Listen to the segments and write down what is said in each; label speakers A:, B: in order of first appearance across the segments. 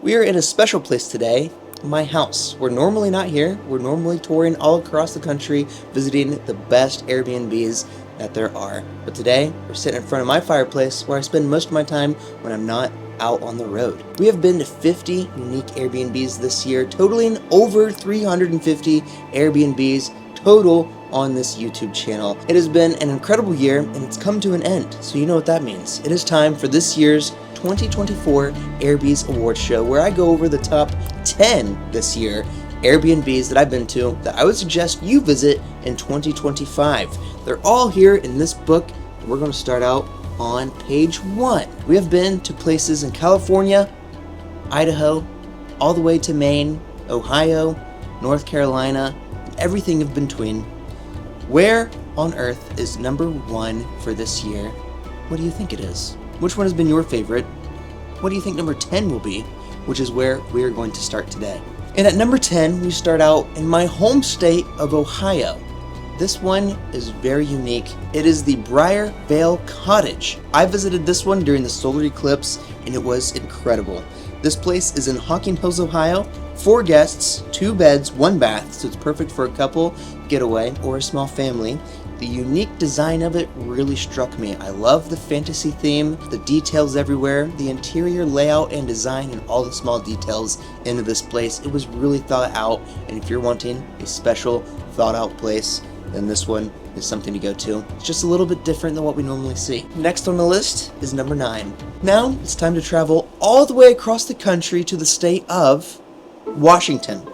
A: We are in a special place today, my house. We're normally not here. We're normally touring all across the country, visiting the best Airbnbs that there are. But today, we're sitting in front of my fireplace where I spend most of my time when I'm not out on the road. We have been to 50 unique Airbnbs this year, totaling over 350 Airbnbs total on this YouTube channel. It has been an incredible year and it's come to an end, so you know what that means. It is time for this year's 2024 Airbnbs Awards Show, where I go over the top 10 this year Airbnbs that I've been to that I would suggest you visit in 2025. They're all here in this book, and we're going to start out on page 1. We have been to places in California, Idaho, all the way to Maine, Ohio, North Carolina, and everything in between. Where on earth is number 1 for this year? What do you think it is? Which one has been your favorite? What do you think number 10 will be? Which is where we are going to start today. And at number 10, we start out in my home state of Ohio. This one is very unique. It is the Brier Veale Cottage. I visited this one during the solar eclipse and it was incredible. This place is in Hocking Hills, Ohio. 4 guests, 2 beds, 1 bath, so it's perfect for a couple getaway or a small family. The unique design of it really struck me. I love the fantasy theme, the details everywhere, the interior layout and design, and all the small details into this place. It was really thought out, and if you're wanting a special, thought out place, then this one is something to go to. It's just a little bit different than what we normally see. Next on the list is number 9. Now it's time to travel all the way across the country to the state of Washington.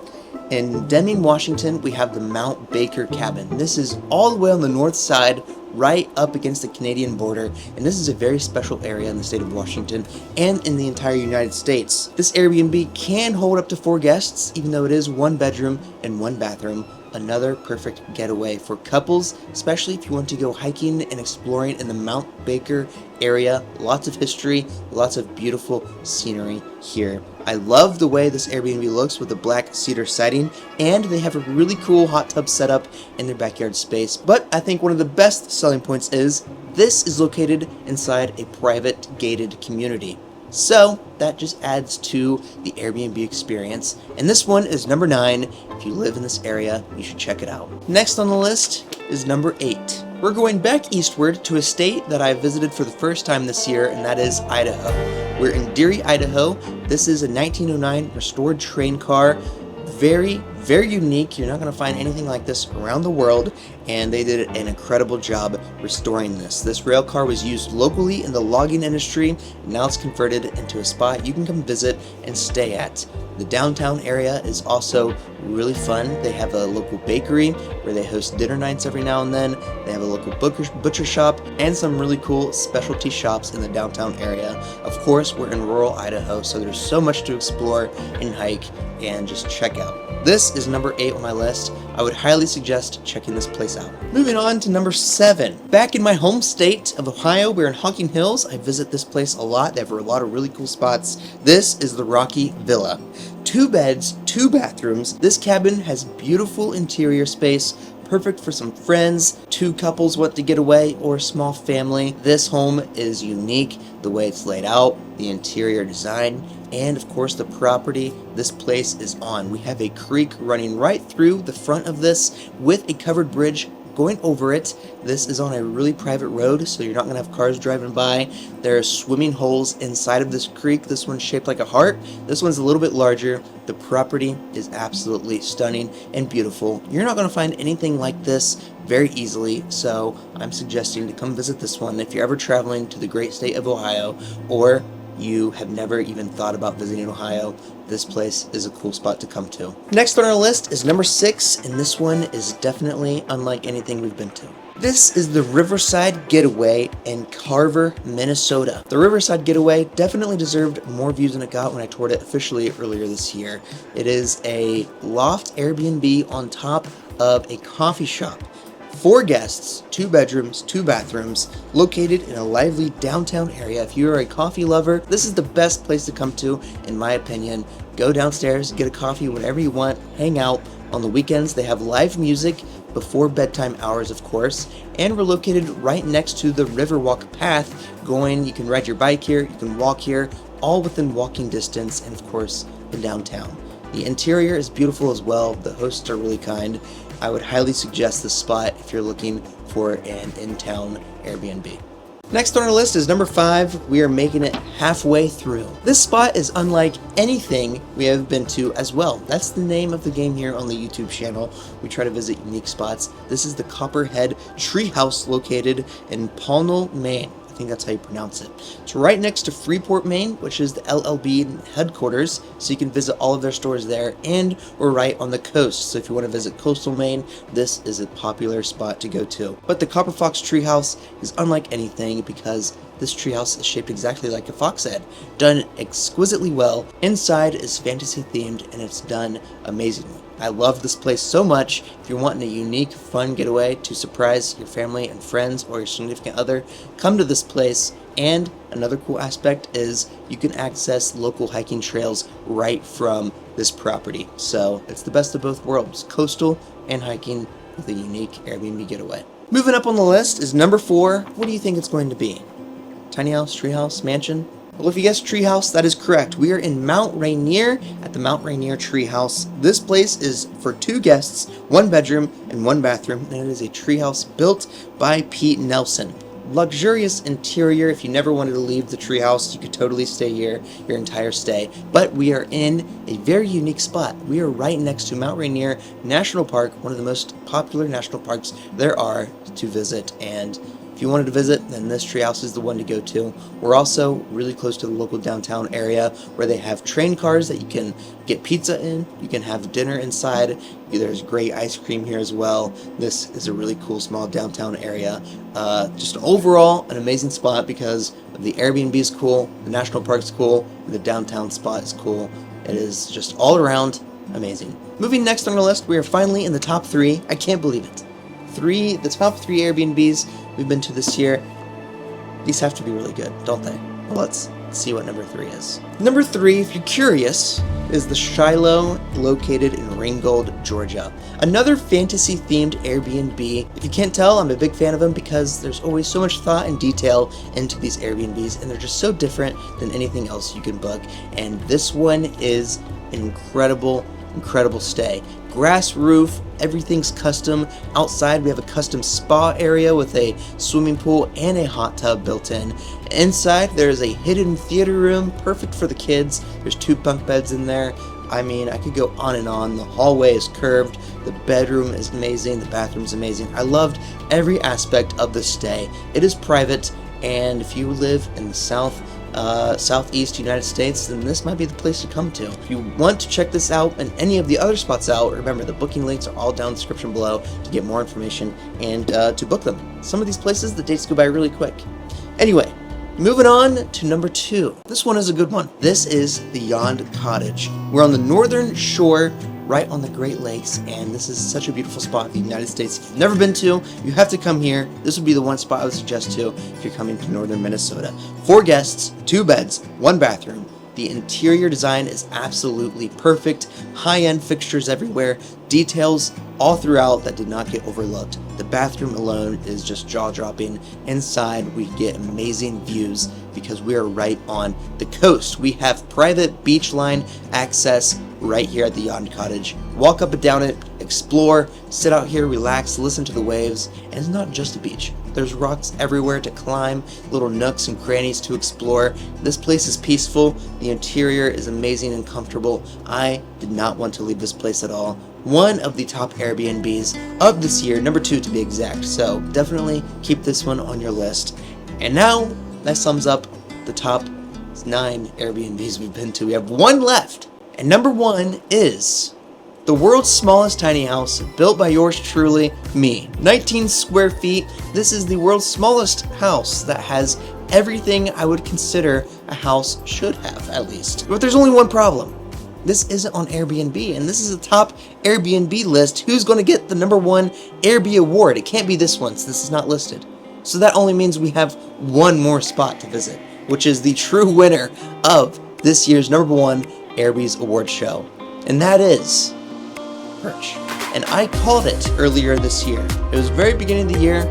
A: In Deming, Washington, we have the Mount Baker Cabin. This is all the way on the north side, right up against the Canadian border, and this is a very special area in the state of Washington and in the entire United States. This Airbnb can hold up to 4 guests, even though it is 1 bedroom and 1 bathroom. Another perfect getaway for couples, especially if you want to go hiking and exploring in the Mount Baker area. Lots of history, lots of beautiful scenery here. I love the way this Airbnb looks with the black cedar siding, and they have a really cool hot tub setup in their backyard space. But I think one of the best selling points is this is located inside a private gated community. So that just adds to the Airbnb experience. And this one is number 9. If you live in this area, you should check it out. Next on the list is number 8. We're going back eastward to a state that I visited for the first time this year, and that is Idaho. We're in Deary, Idaho. This is a 1909 restored train car. Very unique. You're not going to find anything like this around the world, and they did an incredible job restoring this. This rail car was used locally in the logging industry. Now it's converted into a spot you can come visit and stay at. The downtown area is also really fun. They have a local bakery where they host dinner nights every now and then. They have a local butcher shop and some really cool specialty shops in the downtown area. Of course, we're in rural Idaho, so there's so much to explore and hike and just check out. This is number 8 on my list. I would highly suggest checking this place out. Moving on to number 7. Back in my home state of Ohio, we're in Hocking Hills. I visit this place a lot. They have a lot of really cool spots. This is the Rocky Villa. 2 beds, 2 bathrooms. This cabin has beautiful interior space, perfect for some friends, 2 couples want to get away, or a small family. This home is unique, the way it's laid out, the interior design, and of course the property this place is on. We have a creek running right through the front of this with a covered bridge going over it. This is on a really private road, so you're not going to have cars driving by. There are swimming holes inside of this creek. This one's shaped like a heart. This one's a little bit larger. The property is absolutely stunning and beautiful. You're not going to find anything like this very easily, so I'm suggesting to come visit this one if you're ever traveling to the great state of Ohio, or you have never even thought about visiting Ohio. This place is a cool spot to come to. Next on our list is number 6, and this one is definitely unlike anything we've been to. This is the Riverside Getaway in Carver, Minnesota. The Riverside Getaway definitely deserved more views than it got when I toured it officially earlier this year. It is a loft Airbnb on top of a coffee shop. 4 guests, 2 bedrooms, 2 bathrooms, located in a lively downtown area. If you are a coffee lover, this is the best place to come to, in my opinion. Go downstairs, get a coffee whenever you want, hang out. On the weekends, they have live music before bedtime hours, of course, and we're located right next to the Riverwalk path going. You can ride your bike here, you can walk here. all within walking distance and of course in downtown. The interior is beautiful as well. The hosts are really kind. I would highly suggest this spot if you're looking for an in-town Airbnb. Next on our list is number 5. We are making it halfway through. This spot is unlike anything we have been to as well. That's the name of the game here on the YouTube channel. We try to visit unique spots. This is the Copperhead Treehouse located in Pownell, Maine. I think that's how you pronounce it. It's right next to Freeport, Maine, which is the LLB headquarters, so you can visit all of their stores there, and we're right on the coast, so if you want to visit coastal Maine, this is a popular spot to go to. But the Copper Fox Treehouse is unlike anything because this treehouse is shaped exactly like a fox head, done exquisitely well. Inside is fantasy themed and it's done amazingly. I love this place so much. If you're wanting a unique, fun getaway to surprise your family and friends or your significant other, come to this place. And another cool aspect is you can access local hiking trails right from this property. So it's the best of both worlds, coastal and hiking with a unique Airbnb getaway. Moving up on the list is number 4. What do you think it's going to be? Tiny house, treehouse, mansion? Well, if you guessed treehouse, that is correct. We are in Mount Rainier at the Mount Rainier Treehouse. This place is for 2 guests, 1 bedroom and 1 bathroom, and it is a treehouse built by Pete Nelson. Luxurious interior. If you never wanted to leave the treehouse, you could totally stay here your entire stay. But we are in a very unique spot. We are right next to Mount Rainier National Park, one of the most popular national parks there are to visit. And if you wanted to visit, then this treehouse is the one to go to. We're also really close to the local downtown area where they have train cars that you can get pizza in. You can have dinner inside. There's great ice cream here as well. This is a really cool small downtown area. Just overall an amazing spot because the Airbnb is cool, the national park is cool, and the downtown spot is cool. It is just all around amazing. Moving next on our list, we are finally in the top 3. I can't believe it. The top 3 Airbnbs we've been to this year. These have to be really good, don't they? Well, let's see what number 3 is. Number 3, if you're curious, is the Shiloh, located in Ringgold, Georgia. Another fantasy-themed Airbnb. If you can't tell, I'm a big fan of them because there's always so much thought and detail into these Airbnbs, and they're just so different than anything else you can book. And this one is an incredible stay. Grass roof, everything's custom. Outside we have a custom spa area with a swimming pool and a hot tub built in. Inside there is a hidden theater room, perfect for the kids. There's 2 bunk beds in there. I mean, I could go on and on. The hallway is curved, the bedroom is amazing, the bathroom is amazing. I loved every aspect of the stay. It is private, and if you live in the southeast United States, then this might be the place to come to. If you want to check this out and any of the other spots out, remember the booking links are all down in the description below to get more information and to book them. Some of these places, the dates go by really quick. Anyway, moving on to number 2. This one is a good one. This is the Yacht Cottage. We're on the northern shore, right on the Great Lakes, and this is such a beautiful spot in the United States. If you've never been to, you have to come here. This would be the one spot I would suggest to if you're coming to northern Minnesota. 4 guests, 2 beds, 1 bathroom. The interior design is absolutely perfect. High-end fixtures everywhere, details all throughout that did not get overlooked. The bathroom alone is just jaw-dropping. Inside, we get amazing views because we are right on the coast. We have private beach line access right here at the Yacht Cottage. Walk up and down it, explore, sit out here, relax, listen to the waves, and it's not just a beach. There's rocks everywhere to climb, little nooks and crannies to explore. This place is peaceful. The interior is amazing and comfortable. I did not want to leave this place at all. One of the top Airbnbs of this year, number 2 to be exact. So definitely keep this one on your list. And now that sums up the top 9 Airbnbs we've been to. We have 1 left. And number 1 is the world's smallest tiny house, built by yours truly, me. 19 square feet. This is the world's smallest house that has everything I would consider a house should have, at least. But there's only one problem. This isn't on Airbnb, and this is a top Airbnb list. Who's going to get the number 1 Airbnb award? It can't be this one, since this is not listed. So that only means we have 1 more spot to visit, which is the true winner of this year's number 1 Airbnb's award show. And that is Perch. And I called it earlier this year. It was the very beginning of the year.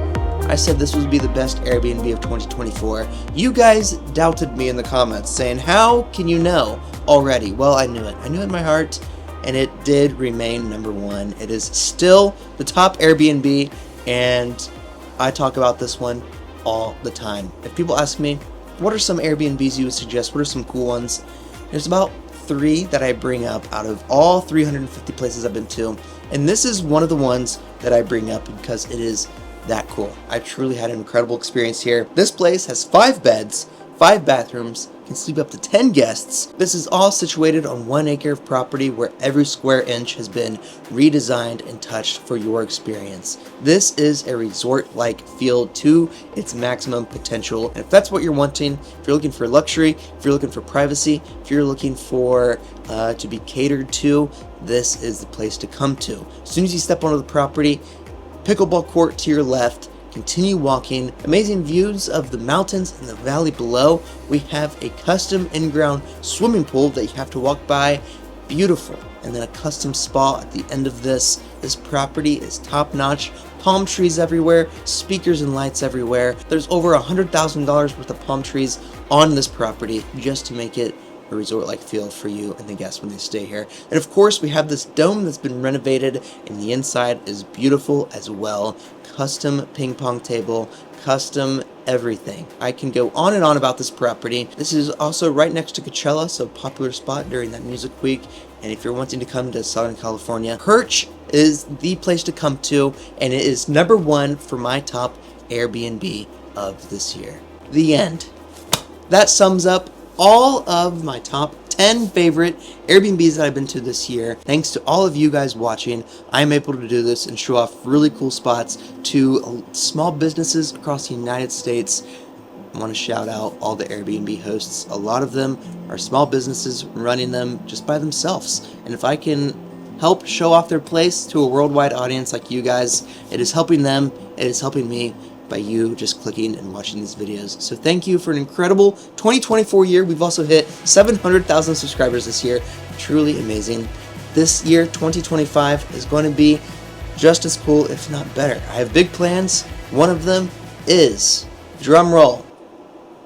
A: I said this would be the best Airbnb of 2024. You guys doubted me in the comments, saying, how can you know already? Well, I knew it. I knew it in my heart, and it did remain number one. It is still the top Airbnb, and I talk about this one all the time. If people ask me, what are some Airbnbs you would suggest? What are some cool ones? There's about 3 that I bring up out of all 350 places I've been to, and this is one of the ones that I bring up because it is that cool. I truly had an incredible experience here. This place has 5 beds, 5 bathrooms, can sleep up to 10 guests. This is all situated on 1 acre of property where every square inch has been redesigned and touched for your experience. This is a resort-like feel to its maximum potential. And if that's what you're wanting, if you're looking for luxury, if you're looking for privacy, if you're looking for to be catered to, this is the place to come to. As soon as you step onto the property, pickleball court to your left, continue walking, amazing views of the mountains and the valley below. We have a custom in-ground swimming pool that you have to walk by, beautiful, and then a custom spa at the end of this. This property is top-notch, palm trees everywhere, speakers and lights everywhere. There's over $100,000 worth of palm trees on this property just to make it a resort-like feel for you and the guests when they stay here. And of course, we have this dome that's been renovated, and the inside is beautiful as well. Custom ping pong table, custom everything. I can go on and on about this property. This is also right next to Coachella, so popular spot during that music week. And if you're wanting to come to Southern California, Perch is the place to come to, and it is number 1 for my top Airbnb of this year. The end. That sums up all of my top 10 favorite Airbnbs that I've been to this year. Thanks to all of you guys watching, I'm able to do this and show off really cool spots to small businesses across the United States. I want to shout out all the Airbnb hosts. A lot of them are small businesses running them just by themselves. And if I can help show off their place to a worldwide audience like you guys, it is helping them, it is helping me, by you just clicking and watching these videos. So thank you for an incredible 2024 year. We've also hit 700,000 subscribers this year. Truly amazing. This year, 2025, is going to be just as cool, if not better. I have big plans. One of them is, drum roll,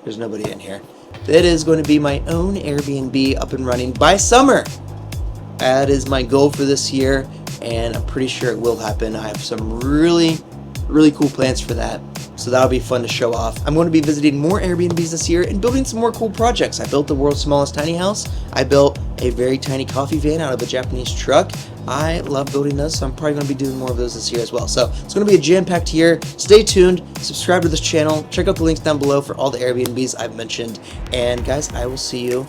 A: there's nobody in here. It is going to be my own Airbnb up and running by summer. That is my goal for this year, and I'm pretty sure it will happen. I have some really cool plans for that, so that'll be fun to show off. I'm going to be visiting more Airbnbs this year and building some more cool projects. I built the world's smallest tiny house. I built a very tiny coffee van out of a Japanese truck. I love building those, so I'm probably going to be doing more of those this year as well. So it's going to be a jam-packed year. Stay tuned, subscribe to this channel, check out the links down below for all the Airbnbs I've mentioned, and guys, I will see you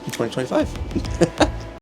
A: in 2025.